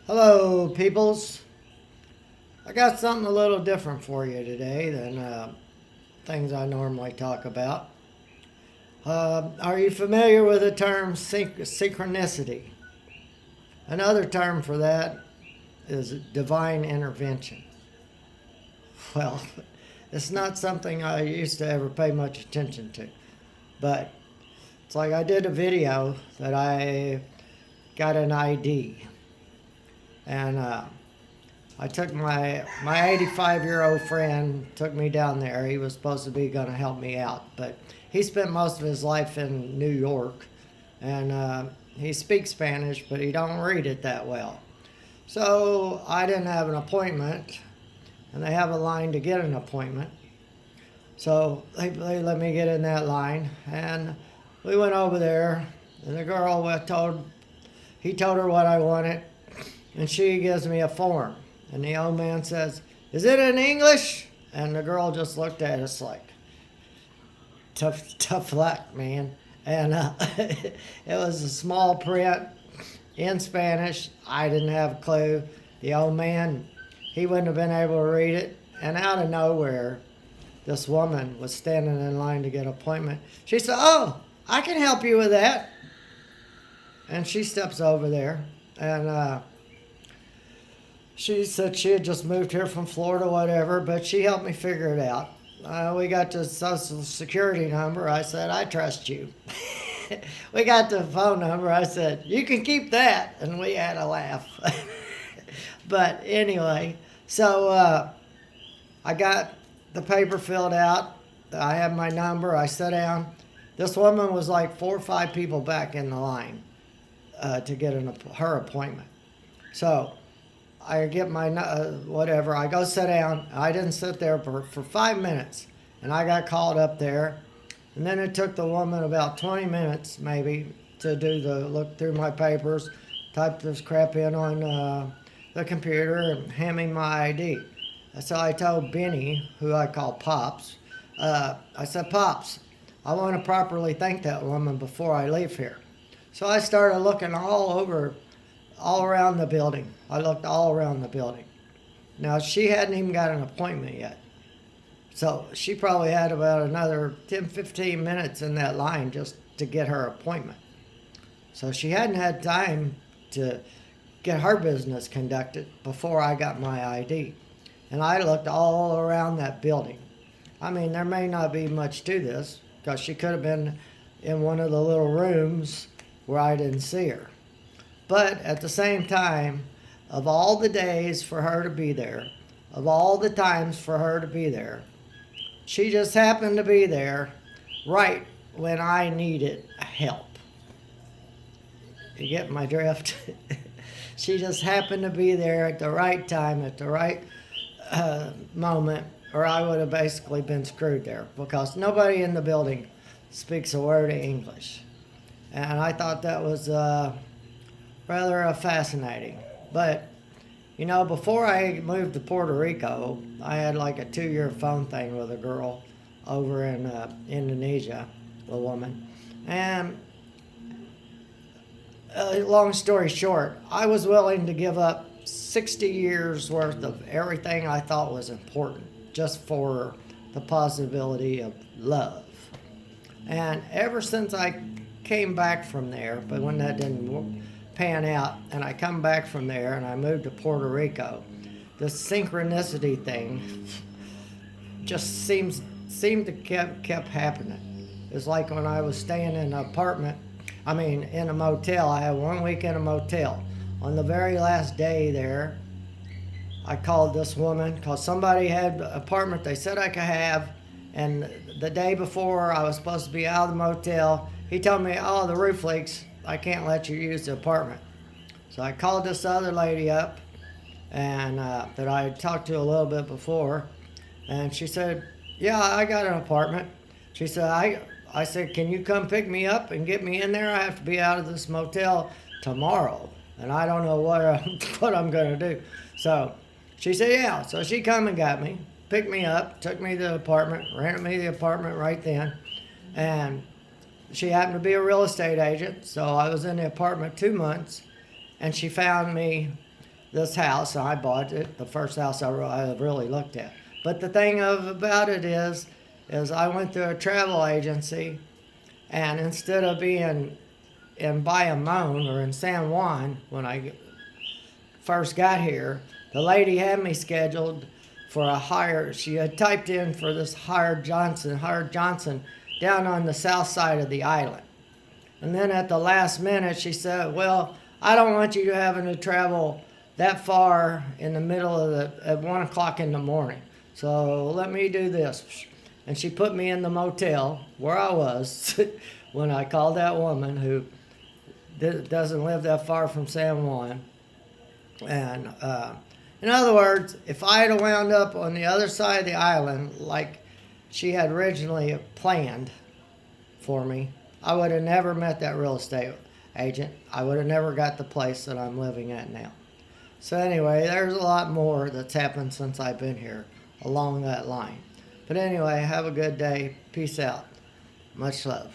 Hello, peoples. I got something a little different for you today than things I normally talk about. Are you familiar with the term synchronicity? Another term for that is divine intervention. Well, it's not something I used to ever pay much attention to, but it's like I did a video that I got an ID, and I took my 85-year-old friend took me down there. He was supposed to be going to help me out, but he spent most of his life in New York, and he speaks Spanish, but he don't read it that well. So I didn't have an appointment, and they have a line to get an appointment. So they let me get in that line, and we went over there, and the girl he told her what I wanted, and she gives me a form. And the old man says, "Is it in English?" And the girl just looked at us like, tough luck, man. And it was a small print in Spanish. I didn't have a clue. The old man, he wouldn't have been able to read it. And out of nowhere, this woman was standing in line to get an appointment. She said, "Oh, I can help you with that." And she steps over there, and she said she had just moved here from Florida, whatever, but she helped me figure it out. We got the social security number. I said, "I trust you." We got the phone number. I said, "You can keep that." And we had a laugh. But anyway, so I got the paper filled out. I have my number. I sat down. This woman was like 4 or 5 people back in the line to get her appointment. So I get my whatever. I go sit down. I didn't sit there for 5 minutes, and I got called up there. And then it took the woman about 20 minutes maybe to look through my papers, type this crap in on the computer, and hand me my ID. So I told Benny, who I call Pops, I said, "Pops, I want to properly thank that woman before I leave here." So I started looking all around the building. I looked all around the building. Now, she hadn't even got an appointment yet. So she probably had about another 10, 15 minutes in that line just to get her appointment. So she hadn't had time to get her business conducted before I got my ID. And I looked all around that building. I mean, there may not be much to this, because she could have been in one of the little rooms where I didn't see her. But at the same time, of all the days for her to be there, of all the times for her to be there, she just happened to be there right when I needed help. You get my drift? She just happened to be there at the right time, at the right moment, or I would have basically been screwed there, because nobody in the building speaks a word of English. And I thought that was rather fascinating. But, before I moved to Puerto Rico, I had like a 2-year phone thing with a girl over in Indonesia, a woman. And long story short, I was willing to give up 60 years worth of everything I thought was important just for the possibility of love. And ever since I came back from there, but when that didn't pan out, and I come back from there and I moved to Puerto Rico, the synchronicity thing just seemed to kept happening. It's like when I was staying in in a motel. I had 1 week in a motel. On the very last day there, I called this woman because somebody had an apartment they said I could have, and the day before I was supposed to be out of the motel, he told me, "Oh, the roof leaks. I can't let you use the apartment." So I called this other lady up, and that I had talked to a little bit before, and she said, "Yeah, I got an apartment." She said, I said, "Can you come pick me up and get me in there? I have to be out of this motel tomorrow, and I don't know what I'm going to do." So she said, "Yeah." So she come and got me, picked me up, took me to the apartment, rented me the apartment right then, and she happened to be a real estate agent, so I was in the apartment 2 months, and she found me this house, and I bought it, the first house I really looked at. But the thing about it is I went to a travel agency, and instead of being in Bayamon or in San Juan when I first got here, the lady had me scheduled for a hire. She had typed in for this Howard Johnson down on the south side of the island. And then at the last minute, she said, well, I don't want you having to travel that far in the middle of at 1 o'clock in the morning. So let me do this. And she put me in the motel where I was when I called that woman who doesn't live that far from San Juan. And in other words, if I had wound up on the other side of the island like she had originally planned for me, I would have never met that real estate agent. I would have never got the place that I'm living at now. So anyway, there's a lot more that's happened since I've been here along that line. But anyway, have a good day. Peace out. Much love.